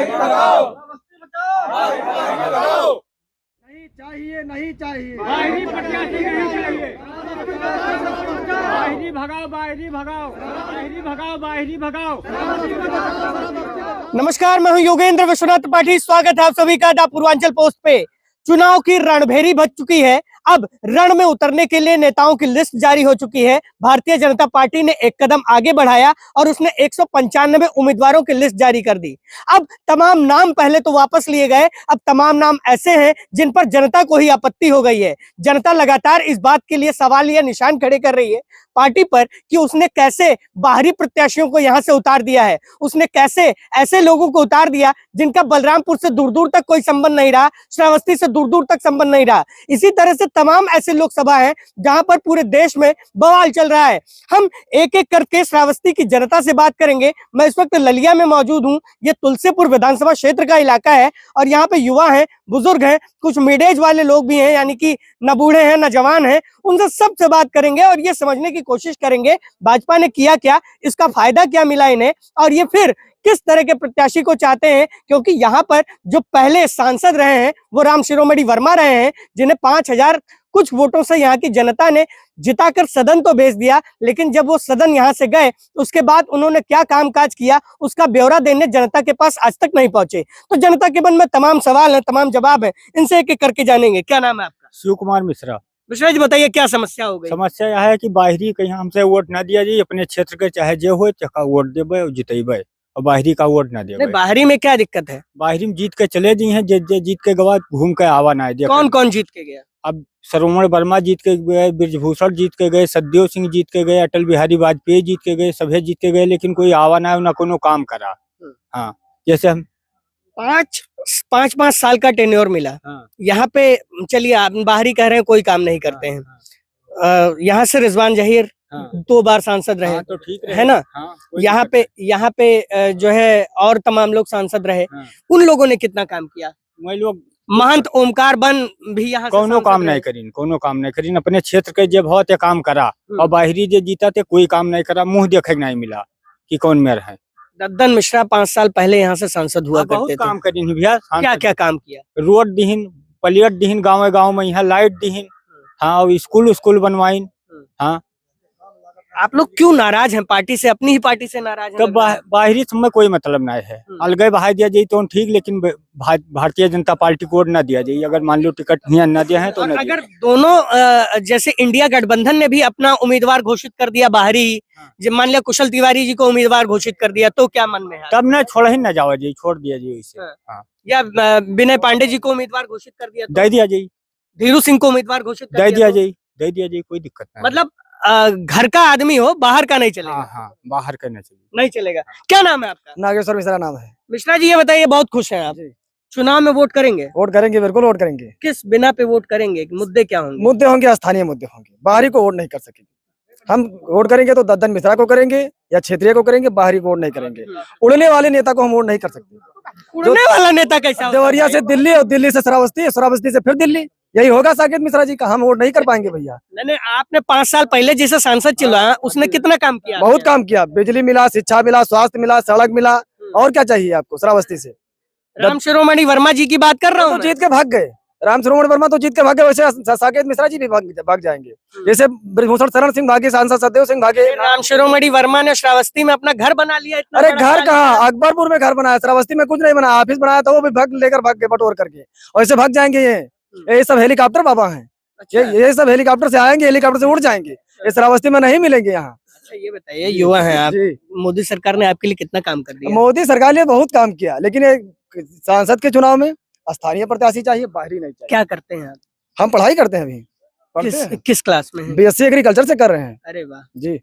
नहीं चाहिए, नहीं चाहिए, बाहरी प्रत्याशी नहीं चाहिए। बाहरी भगाओ, बाहरी भगाओ, बाहरी भगाओ, बाहरी भगाओ। नमस्कार, मैं हूं योगेंद्र विश्वनाथ त्रिपाठी। स्वागत है आप सभी का द पूर्वांचल पोस्ट पे। चुनाव की रणभेरी बज चुकी है। अब रण में उतरने के लिए नेताओं की लिस्ट जारी हो चुकी है। भारतीय जनता पार्टी ने एक कदम आगे बढ़ाया और उसने 195 उम्मीदवारों की लिस्ट जारी कर दी। अब तमाम नाम पहले तो वापस लिए गए, अब तमाम नाम ऐसे हैं जिन पर जनता को ही आपत्ति हो गई है। जनता लगातार इस बात के लिए सवाल या निशान खड़े कर रही है पार्टी पर कि उसने कैसे बाहरी प्रत्याशियों को यहां से उतार दिया है, उसने कैसे ऐसे लोगों को उतार दिया जिनका बलरामपुर से दूर दूर तक कोई संबंध नहीं रहा, श्रावस्ती से दूर दूर तक संबंध नहीं रहा। इसी तरह से तमाम ऐसे लोकसभा हैं जहां पर पूरे देश में बवाल चल रहा है। हम एक एक करके श्रावस्ती की जनता से बात करेंगे। मैं इस वक्त ललिया में मौजूद हूं। ये तुलसीपुर विधानसभा क्षेत्र का इलाका है और यहाँ पे युवा हैं, बुजुर्ग हैं, कुछ मिड एज वाले लोग भी हैं, यानी कि न बूढ़े हैं न जवान हैं। उनसे सबसे बात करेंगे और ये समझने की कोशिश करेंगे भाजपा ने किया क्या, इसका फायदा क्या मिला इन्हें और ये फिर किस तरह के प्रत्याशी को चाहते हैं। क्योंकि यहाँ पर जो पहले सांसद रहे हैं वो राम शिरोमणि वर्मा रहे हैं, जिन्हें 5000 कुछ वोटों से यहाँ की जनता ने जिताकर सदन तो भेज दिया, लेकिन जब वो सदन यहाँ से गए उसके बाद उन्होंने क्या कामकाज किया उसका ब्यौरा देने जनता के पास आज तक नहीं पहुंचे। तो जनता के मन में तमाम सवाल हैं, तमाम जवाब हैं, इनसे एक एक करके जानेंगे। क्या नाम है आपका? शिव कुमार मिश्रा। विश्वनाथ जी बताइए क्या समस्या हो गई? समस्या यह है कि बाहरी कहीं हमसे वोट ना दिया जाए, अपने क्षेत्र के चाहे जे हो चका वोट देवे और जितेबे और बाहरी का वोट ना देवे। बाहरी में क्या दिक्कत है? बाहरी में जीत के चले दी हैं, जीत के गवा घूम के आवा ना है। कौन कौन जीत के गया? अब श्रवण वर्मा जीत के गए, ब्रजभूषण जीत के गए, सतदेव सिंह जीत के गए, अटल बिहारी वाजपेयी जीत के गए, सभी जीत के गए, लेकिन कोई आवा ना है, ना कोनो काम करा। हाँ, जैसे हम पाँच साल का टेन्योर मिला। हाँ। यहाँ पे चलिए आप बाहरी कह रहे हैं कोई काम नहीं करते हैं। यहाँ से रिजवान जहीर 2 बार सांसद रहे। तो ठीक है ना। यहाँ पे जो है और तमाम लोग सांसद रहे। उन लोगों ने कितना काम किया? वही लोग महंत ओमकार बन भी यहाँ कोनो काम नहीं करीन, अपने क्षेत्र के जब बहुत काम करा और बाहरी जो जीता थे कोई काम नहीं करा, मुंह देखे नहीं मिला कि कौन मेयर है। दद्दन मिश्रा 5 साल पहले यहाँ से सांसद हुआ करते थे। काम करीन भैया। क्या क्या काम किया? रोड दीहिन, प्लेट दीहिन, गाँव में यहाँ लाइट दीहिन। हाँ, स्कूल बनवाइन। हाँ, आप लोग क्यों नाराज हैं पार्टी से? अपनी ही पार्टी से नाराज हैं? बाहरी में कोई मतलब नहीं है। अलग बहा दिया जाए तो ठीक, लेकिन भारतीय जनता पार्टी को वोट न दिया जाए। अगर मान लो टिकट न दिया है तो अगर दोनों जैसे इंडिया गठबंधन ने भी अपना उम्मीदवार घोषित कर दिया बाहरी, जब मान लिया कुशल तिवारी जी को उम्मीदवार घोषित कर दिया तो क्या मन में है? तब न छोड़ ही न जाओ जी, छोड़ दिया जाए। या विनय पांडे जी को उम्मीदवार घोषित कर दिया दे दिया जाए, धीरू सिंह को उम्मीदवार घोषित दे दिया जाए, कोई दिक्कत नहीं। मतलब घर का आदमी हो, बाहर का नहीं चलेगा। हाँ, बाहर का नहीं चलेगा। क्या नाम है आपका? नागेश्वर मिश्रा नाम है। मिश्रा जी ये बताइए, बहुत खुश हैं आप, चुनाव में वोट करेंगे? वोट करेंगे, बिल्कुल वोट करेंगे। किस बिना पे वोट करेंगे? मुद्दे क्या होंगे? मुद्दे होंगे स्थानीय मुद्दे होंगे, बाहरी को वोट नहीं कर सकेंगे। हम वोट करेंगे तो दद्दन मिश्रा को करेंगे या क्षेत्रीय को करेंगे, बाहरी को वोट नहीं करेंगे। उड़ने वाले नेता को हम वोट नहीं कर सकते। उड़ने वाला नेता कैसा? देवरिया से दिल्ली और दिल्ली से श्रावस्ती, श्रावस्ती से फिर दिल्ली, यही होगा साकेत मिश्रा जी का। हम वोट नहीं कर पाएंगे भैया। नहीं, आपने 5 साल पहले जैसे सांसद चला, उसने कितना काम किया? बहुत काम किया, बिजली मिला, शिक्षा मिला, स्वास्थ्य मिला, सड़क मिला, और क्या चाहिए आपको? श्रावस्ती से राम शिरोमणि वर्मा जी की बात कर रहा हूँ। तो जीत के भाग गए, राम शिरोमणि वर्मा तो जीत के भागे, वैसे साकेत मिश्रा जी भी भाग जाएंगे। जैसे ब्रजभूषण शरण सिंह भागे, सांसद सतदेव सिंह भागे। राम शिरोमणि वर्मा ने श्रावस्ती में अपना घर बना लिया। अरे घर कहाँ, अकबरपुर में घर बनाया, श्रावस्ती में कुछ नहीं बनाया। ऑफिस बनाया था वो भी लेकर भाग गए, बटोर करके। और ऐसे भाग जाएंगे ये सब हेलीकॉप्टर बाबा हैं। ये सब हेलीकॉप्टर से आएंगे, हेलीकॉप्टर से उड़ जाएंगे, ये श्रावस्ती में नहीं मिलेंगे यहाँ। अच्छा ये बताइए, युवा हैं आप, मोदी सरकार ने आपके लिए कितना काम कर दिया? मोदी सरकार ने बहुत काम किया, लेकिन सांसद के चुनाव में स्थानीय प्रत्याशी चाहिए, बाहरी नहीं चाहिए। क्या करते हैं आप? हम पढ़ाई करते हैं अभी। किस क्लास में? BSc एग्रीकल्चर से कर रहे हैं। अरे वाह जी।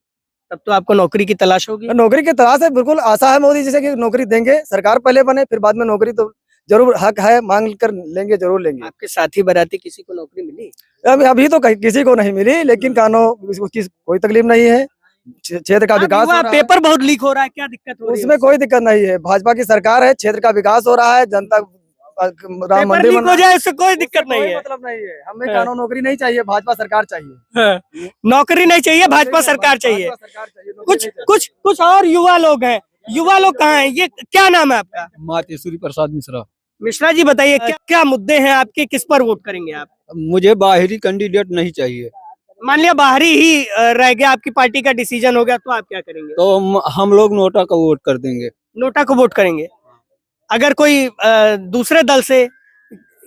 तब तो आपको नौकरी की तलाश होगी। नौकरी की तलाश है, बिल्कुल आशा है मोदी जी से कि नौकरी देंगे। सरकार पहले बने, फिर बाद में नौकरी तो जरूर हक है, मांग कर लेंगे, जरूर लेंगे। आपके साथी बराती किसी को नौकरी मिली? अभी तो किसी को नहीं मिली, लेकिन उसकी कोई तकलीफ नहीं है। क्षेत्र का विकास हो रहा है। पेपर बहुत लीक हो रहा है, क्या दिक्कत हो रही है? उसमें कोई दिक्कत नहीं है, भाजपा की सरकार है, क्षेत्र का विकास हो रहा है, जनता राम मंदिर हो जाए इससे कोई दिक्कत नहीं है। मतलब नहीं है, हमें कानून नौकरी नहीं चाहिए, भाजपा सरकार चाहिए। नौकरी नहीं चाहिए, भाजपा सरकार चाहिए। कुछ और युवा लोग हैं युवा लोग कहाँ हैं? ये क्या नाम है आपका? मातेश्वरी प्रसाद मिश्रा। मिश्रा जी बताइए क्या क्या मुद्दे हैं आपके, किस पर वोट करेंगे आप? मुझे बाहरी कैंडिडेट नहीं चाहिए, मान लिया बाहरी ही रह गया, आपकी पार्टी का डिसीजन हो गया, तो आप क्या करेंगे? तो हम लोग नोटा का वोट कर देंगे। नोटा को वोट करेंगे। अगर कोई दूसरे दल से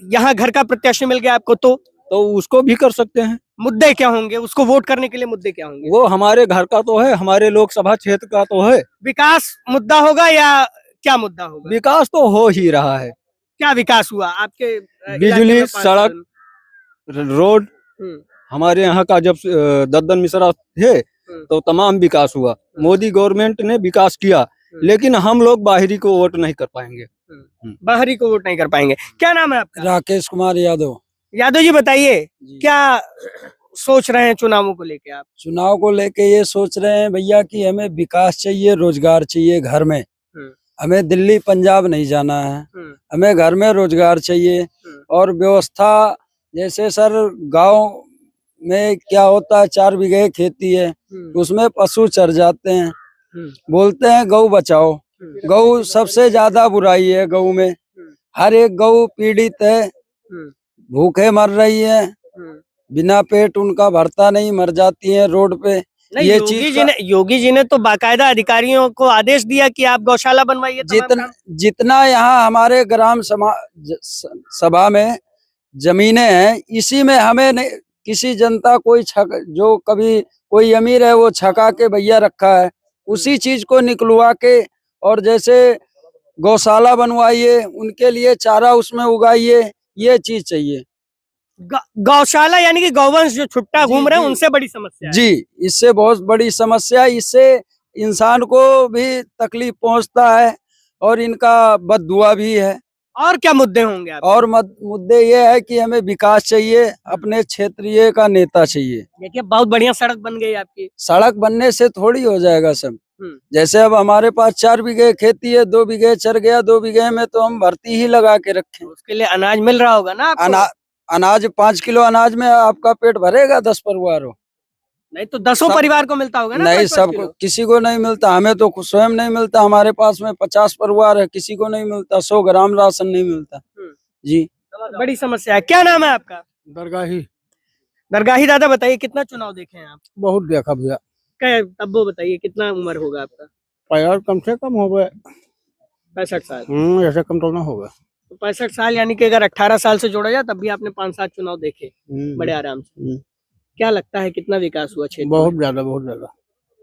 यहाँ घर का प्रत्याशी मिल गया आपको, तो उसको भी कर सकते हैं। मुद्दे क्या होंगे? उसको वोट करने के लिए मुद्दे क्या होंगे? वो हमारे घर का तो है, हमारे लोकसभा क्षेत्र का तो है। विकास मुद्दा होगा या क्या मुद्दा होगा? विकास तो हो ही रहा है। क्या विकास हुआ आपके बिजली, इलाके में 5 साल में? रोड हम्म, हमारे यहाँ का जब दद्दन मिश्रा थे तो तमाम विकास हुआ। मोदी गवर्नमेंट ने विकास किया, लेकिन हम लोग बाहरी को वोट नहीं कर पाएंगे। बाहरी को वोट नहीं कर पाएंगे। क्या नाम है आपका? राकेश कुमार यादव। यादव जी बताइए क्या सोच रहे हैं चुनावों को लेके आप? चुनाव को लेके ये सोच रहे हैं भैया कि हमें विकास चाहिए, रोजगार चाहिए घर में। हमें दिल्ली पंजाब नहीं जाना है, हमें घर में रोजगार चाहिए। और व्यवस्था जैसे सर गांव में क्या होता है, 4 बीघे खेती है, उसमें पशु चर जाते हैं। बोलते हैं गौ बचाओ, गौ सबसे ज्यादा बुराई है। गौ में हर एक गौ पीड़ित है, भूखे मर रही है, बिना पेट उनका भरता नहीं, मर जाती है रोड पे। नहीं, ये योगी जी ने तो बाकायदा अधिकारियों को आदेश दिया कि आप गौशाला बनवाइए। जितना यहाँ हमारे ग्राम सभा में जमीनें हैं, इसी में हमें किसी जनता कोई जो कभी कोई अमीर है वो छका के भैया रखा है, उसी चीज को निकलवा के और जैसे गौशाला बनवाइए, उनके लिए चारा उसमें उगाइए, ये चीज चाहिए। गौशाला यानी कि गौवंश जो छुट्टा घूम रहे हैं उनसे बड़ी समस्या है। जी, इससे बहुत बड़ी समस्या है। इससे इंसान को भी तकलीफ पहुंचता है और इनका बददुआ भी है। और क्या मुद्दे होंगे आपके? और मुद्दे ये है कि हमें विकास चाहिए, अपने क्षेत्रीय का नेता चाहिए। देखिए बहुत बढ़िया सड़क बन गई आपकी। सड़क बनने से थोड़ी हो जाएगा सब। जैसे अब हमारे पास 4 बीघे खेती है, 2 बीघे चर गया, 2 बीघे में तो हम भर्ती ही लगा के रखें। उसके लिए अनाज मिल रहा होगा ना आपको? अनाज 5 किलो अनाज में आपका पेट भरेगा 10 परिवार हो? नहीं तो 10 परिवार को मिलता होगा ना? नहीं, सबको, किसी को नहीं मिलता। हमें तो स्वयं नहीं मिलता। हमारे पास में 50 परिवार है, किसी को नहीं मिलता। 100 ग्राम राशन नहीं मिलता। जी, बड़ी समस्या है। क्या नाम है आपका? दरगाही। दरगाही दादा बताइए कितना चुनाव देखे हैं आप? बहुत देखा भैया। तब वो बताइए कितना उम्र होगा आपका? पैर कम से कम हो गए 65 साल। ऐसे कम तो ना होगा। तो 65 साल यानी कि अगर 18 साल से जोड़ा जाए तब भी आपने 5-7 चुनाव देखे बड़े आराम से। क्या लगता है कितना विकास हुआ क्षेत्र? बहुत ज्यादा, बहुत ज्यादा।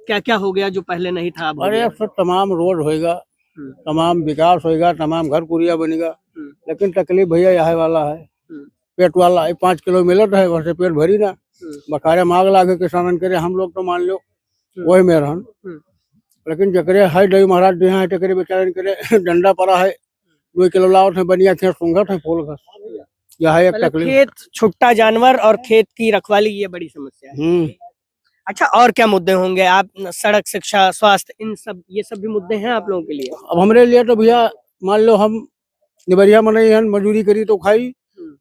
क्या क्या हो गया जो पहले नहीं था? अरे अब सब तमाम रोड होएगा, तमाम विकास होएगा, तमाम घर कुरिया बनेगा, लेकिन तकलीफ भैया यह वाला है, पेट वाला है। 5 किलो मिलत है, वैसे पेट भरी ना। बकारे मांग लागे किसान करे, हम लोग तो मान लो वही में रहन, लेकिन जकरे है दही महाराज दे है टकरे बेचारे करे डंडा पड़ा है, 2 किलो लाओ थे बनिया खेत सूंघत है फूल घस। यह एक तकलीफ। खेत, छुट्टा जानवर और खेत की रखवाली, ये बड़ी समस्या है। अच्छा, और क्या मुद्दे होंगे? आप सड़क, शिक्षा, स्वास्थ्य, इन सब, ये सब भी मुद्दे हैं आप लोगों के लिए? अब हमारे लिए तो भैया मान लो हम निबरिया में नहीं है, मजदूरी करी तो खाई,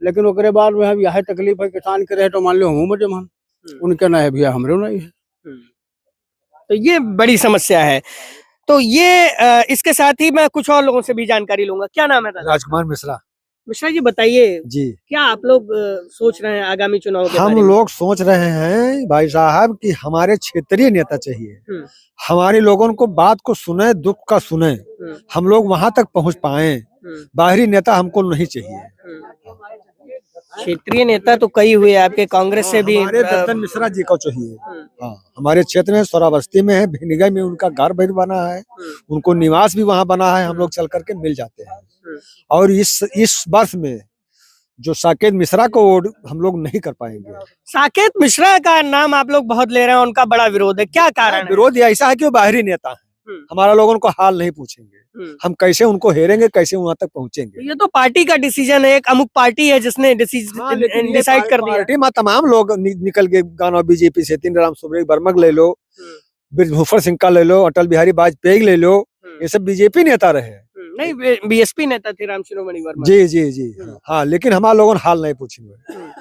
लेकिन ओकरे बाद में हम यह तकलीफ है किसान के रहे तो मान लो हम मजे मान, उनके ना है भैया, हमरे नहीं है। तो ये बड़ी समस्या है। तो ये इसके साथ ही मैं कुछ और लोगों से भी जानकारी लूंगा। क्या नाम है दादा? राजकुमार मिश्रा। मिश्रा जी बताइए जी, क्या आप लोग सोच रहे हैं आगामी चुनाव के हम बारे में? लोग सोच रहे हैं भाई साहब कि हमारे क्षेत्रीय नेता चाहिए, हमारे लोगों को बात को सुने, दुख का सुने, हम लोग वहां तक पहुंच पाए। बाहरी नेता हमको नहीं चाहिए। क्षेत्रीय नेता तो कई हुए आपके, कांग्रेस से भी। हमारे दद्दन मिश्रा जी को चाहिए। हाँ, हमारे क्षेत्र में सोराबस्ती में है, भिनिगा में उनका घर भी बना है, उनको निवास भी वहाँ बना है, हम लोग चल करके मिल जाते हैं। और इस वर्ष में जो साकेत मिश्रा को वोट हम लोग नहीं कर पाएंगे। साकेत मिश्रा का नाम आप लोग बहुत ले रहे हैं, उनका बड़ा विरोध है, क्या कारण है? विरोध ऐसा है कि वो बाहरी नेता है, हमारा लोगों को हाल नहीं पूछेंगे, हम कैसे उनको हेरेंगे, कैसे वहां तक पहुंचेंगे। ये तो पार्टी का डिसीजन है, एक अमुक पार्टी है जिसने डिसाइड कर दिया। पार्टी में तमाम लोग निकल गए गाना बीजेपी से, तीनराम सुब्रह बर्मक ले लो, ब्रजभूषण सिंह का ले लो, अटल बिहारी वाजपेयी ले लो, ये सब बीजेपी नेता रहे। नहीं, बीएसपी नेता थे राम शिरोमणि वर्मा। जी जी जी, हाँ, लेकिन हमारे लोगों हाल नहीं पूछेंगे,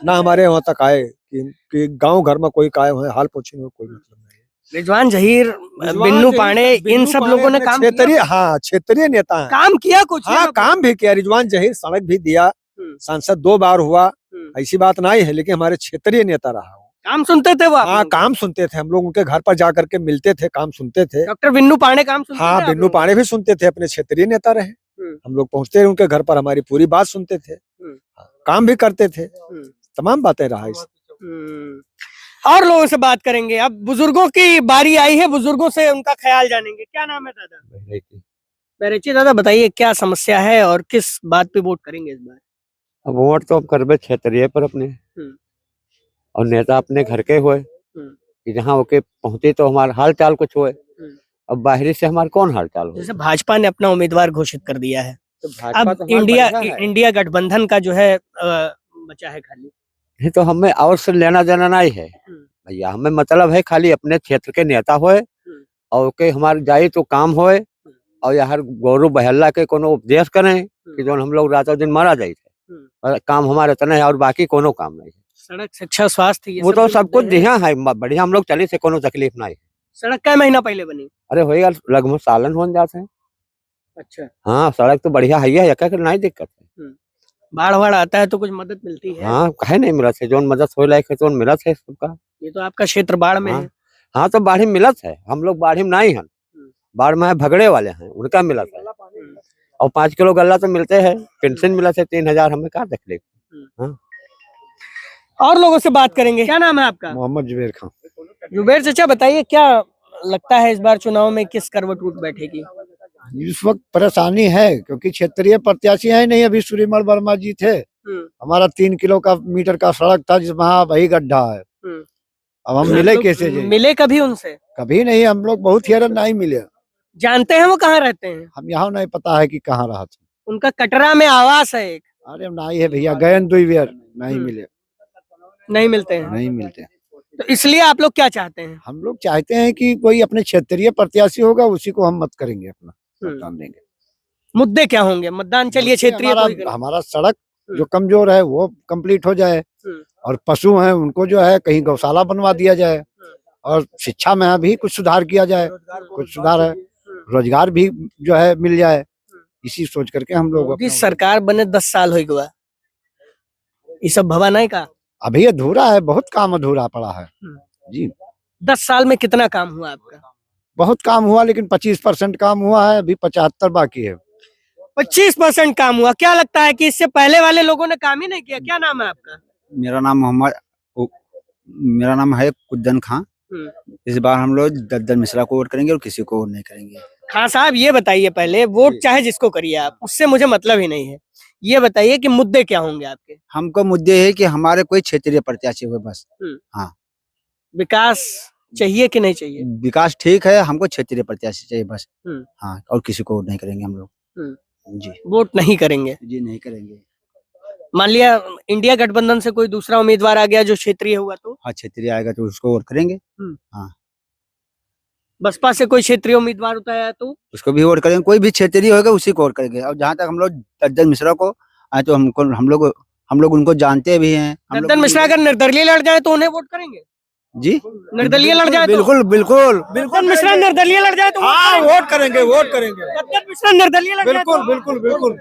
ना हमारे वहां तक आए कि गांव घर में कोई का हाल पूछेंगे, कोई मतलब नहीं। रिजवान जहीर, बिन्नू पांडे, इन सब लोगों ने काम किया, क्षेत्रीय, हाँ क्षेत्रीय नेता है। काम किया कुछ हाँ काम भी किया, रिजवान जहीर सड़क भी दिया, सांसद 2 बार हुआ, ऐसी बात नहीं है, लेकिन हमारे क्षेत्रीय नेता रहा वो। काम सुनते थे वो आप हाँ लोग? काम सुनते थे हम लोग, उनके घर पर जा करके मिलते थे, काम सुनते थे। डॉक्टर बिन्नू पांडे काम सुनते थे हाँ आप बिन्नू लोग? पांडे भी सुनते थे, अपने क्षेत्रीय नेता रहे। हम लोग पहुंचते रहे उनके घर पर, हमारी पूरी बात सुनते थे, काम भी करते थे, तमाम बातें रहा इस। और लोगों से बात करेंगे, अब बुजुर्गों की बारी आई है, बुजुर्गों से उनका ख्याल जानेंगे। क्या नाम है दादा? बहरेची। दादा बताइए क्या समस्या है और किस बात पे वोट करेंगे इस बार? वोट तो हम करबे क्षेत्रीय पर अपने, और नेता अपने घर के हुए कि जहाँ होके पहुंचे तो हमारा हाल चाल कुछ हुए। अब बाहरी से हमारा कौन हाल चाल हो। जैसे भाजपा ने अपना उम्मीदवार घोषित कर दिया है, तो भाजपा अब तो हमारा इंडिया बढ़िया है। इंडिया गठबंधन का जो है बचा है खाली। ये तो हमें और से लेना देना नहीं है भैया, हमें मतलब है खाली अपने क्षेत्र के नेता होए और के हमारे जाए तो काम होए, और यार गौरव बहल्ला के कोनो उपदेश करें कि जो हम लोग रातों दिन मारा जाए थे, और काम हमारे इतना है और बाकी कोनो काम नहीं है। सड़क, शिक्षा, स्वास्थ्य, ये वो तो भी सब कुछ मुद्दे हैं। दिया है, बढ़िया हम लोग चले से कोनो तकलीफ नहीं है। सड़क का महीना पहले बनी। अरे होएगा लगभग सालन हो जाते हैं। अच्छा, हाँ सड़क तो बढ़िया है, नहीं दिक्कत है। बाढ़ वाढ़ आता है तो कुछ मदद मिलती है? हाँ कहे नहीं मिलत है, जोन मदद हो लायक है तो मिलत है सबका। ये तो आपका क्षेत्र बाढ़ में है। हाँ तो बाढ़ी मिलत है, हम लोग बाढ़ी में नहीं हैं, बाढ़ में है भगड़े वाले हैं, उनका मिलत है। और 5 किलो गल्ला तो मिलते हैं, पेंशन मिलत है 3000, हमें कहा देख ले। और लोगों से बात करेंगे। क्या नाम है आपका? मोहम्मद जुबेर खान। जुबेर चाचा बताइए क्या लगता है इस बार चुनाव में किस करवट उठ बैठेगी? इस वक्त परेशानी है क्योंकि क्षेत्रीय प्रत्याशी है नहीं, अभी सूर्यमल वर्मा जी थे, हमारा 3 किलो का मीटर का सड़क था जिसमें वही गड्ढा है। अब हम मिले कैसे जी? मिले कभी उनसे? कभी नहीं, हम लोग बहुत हेरन नहीं मिले। जानते हैं वो कहाँ रहते हैं? हम यहाँ नहीं पता है कि कहाँ रहा था। उनका कटरा में आवास है एक। अरे नहीं है भैया, गए 2 बेर नहीं मिले, नहीं मिलते हैं? नहीं मिलते। तो इसलिए आप लोग क्या चाहते हैं? हम लोग चाहते हैं कि कोई अपने क्षेत्रीय प्रत्याशी होगा उसी को हम मत करेंगे, अपना मतदान देंगे। मुद्दे क्या होंगे? मतदान चलिए क्षेत्रीय को ही करें। हमारा सड़क जो कमजोर है वो कंप्लीट हो जाए, और पशु हैं उनको जो है कहीं गौशाला बनवा दिया जाए, और शिक्षा में भी कुछ सुधार किया जाए, कुछ सुधार है, रोजगार भी जो है मिल जाए, इसी सोच करके हम लोग मोदी सरकार बने 10 साल हो गया, ये सब भवा नहीं का? अभी अधूरा है, बहुत काम अधूरा पड़ा है जी। 10 साल में कितना काम हुआ आपका? बहुत काम हुआ, लेकिन 25% काम हुआ है, अभी 75 बाकी है। 25% काम हुआ। क्या लगता है कि इससे पहले वाले लोगों ने काम ही नहीं किया? क्या नाम है आपका? मेरा नाम है कुद्दन खां। इस बार हम लोग दद्दन मिश्रा को वोट करेंगे और किसी को वोट नहीं करेंगे। खान साहब ये बताइए, पहले वोट चाहे जिसको करिए आप, उससे मुझे मतलब ही नहीं है, ये बताइए कि मुद्दे क्या होंगे आपके? हमको मुद्दे है कि हमारे कोई क्षेत्रीय प्रत्याशी हो बस। हाँ विकास चाहिए कि नहीं चाहिए? विकास ठीक है, हमको क्षेत्रीय प्रत्याशी चाहिए बस। हाँ और किसी को वोट नहीं करेंगे हम लोग जी। वोट नहीं करेंगे जी नहीं करेंगे। मान लिया इंडिया गठबंधन से कोई दूसरा उम्मीदवार आ गया जो क्षेत्रीय हुआ तो? हाँ क्षेत्रीय आएगा तो उसको वोट करेंगे। हाँ बसपा से कोई क्षेत्रीय उम्मीदवार होता है तो उसको भी वोट करेंगे, कोई भी क्षेत्रीय होगा उसी को वोट करेंगे। और जहाँ तक हम लोग दद्दन मिश्रा को तो हम लोग उनको जानते भी हैं। दद्दन मिश्रा अगर निर्दलीय लड़ जाए तो उन्हें वोट करेंगे जी? निर्दलीय लड़ जाए तो? बिल्कुल बिल्कुल दद्दन मिश्रा निर्दलीय लड़ जाए तो वोट करेंगे, वोट करेंगे, दद्दन मिश्रा निर्दलीय लड़ जाए तो? बिल्कुल बिल्कुल।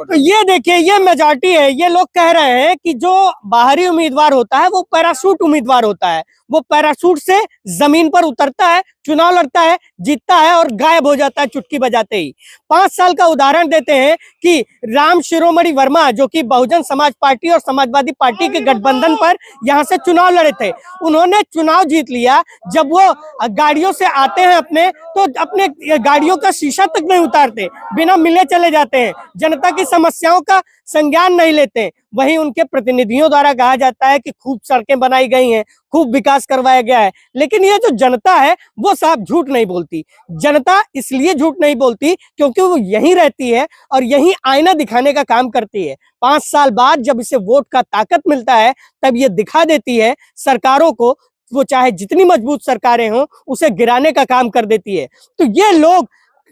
तो ये देखिए, ये मेजॉरिटी है। ये लोग कह रहे हैं कि जो बाहरी उम्मीदवार होता है वो पैराशूट उम्मीदवार होता है, वो पैराशूट से जमीन पर उतरता है, चुनाव लड़ता है, जीतता है और गायब हो जाता है चुटकी बजाते ही। 5 साल का उदाहरण देते हैं कि राम शिरोमणि वर्मा जो कि बहुजन समाज पार्टी और समाजवादी पार्टी के गठबंधन पर यहाँ से चुनाव लड़े थे, उन्होंने चुनाव जीत लिया। जब वो गाड़ियों से आते हैं तो अपने गाड़ियों का शीशा तक नहीं उतारते, बिना मिले चले जाते हैं, जनता की समस्याओं का संज्ञान नहीं लेते। वहीं उनके प्रतिनिधियों द्वारा कहा जाता है कि खूब सड़कें बनाई गई हैं, खूब विकास करवाया गया है, लेकिन ये जो जनता है वो साफ झूठ नहीं बोलती। जनता इसलिए झूठ नहीं बोलती क्योंकि वो यहीं रहती है और यहीं आईना दिखाने का काम करती है। 5 साल बाद जब इसे वोट का ताकत मिलता है तब ये दिखा देती है सरकारों को, वो चाहे जितनी मजबूत सरकारें हों उसे गिराने का काम कर देती है। तो ये लोग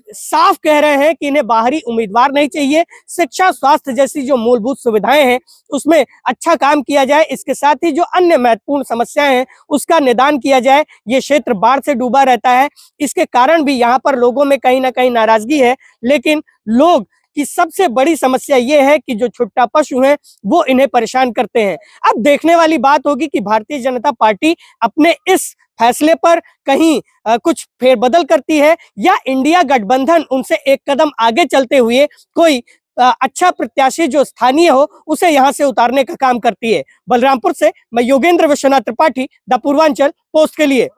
साफ कह रहे हैं कि इन्हें बाहरी उम्मीदवार नहीं चाहिए। शिक्षा, स्वास्थ्य जैसी जो मूलभूत सुविधाएं हैं उसमें अच्छा काम किया जाए। इसके साथ ही जो अन्य महत्वपूर्ण समस्याएं हैं उसका निदान किया जाए। ये क्षेत्र बाढ़ से डूबा रहता है, इसके कारण भी यहाँ पर लोगों में कहीं ना कहीं नाराजगी है। लेकिन लोग की सबसे बड़ी समस्या ये है कि जो छुट्टा पशु हैं वो इन्हें परेशान करते हैं। अब देखने वाली बात होगी कि भारतीय जनता पार्टी अपने इस फैसले पर कहीं कुछ फेरबदल करती है या इंडिया गठबंधन उनसे एक कदम आगे चलते हुए कोई अच्छा प्रत्याशी जो स्थानीय हो उसे यहां से उतारने का काम करती है। बलरामपुर से मैं योगेंद्र विश्वनाथ त्रिपाठी, द पूर्वांचल पोस्ट के लिए।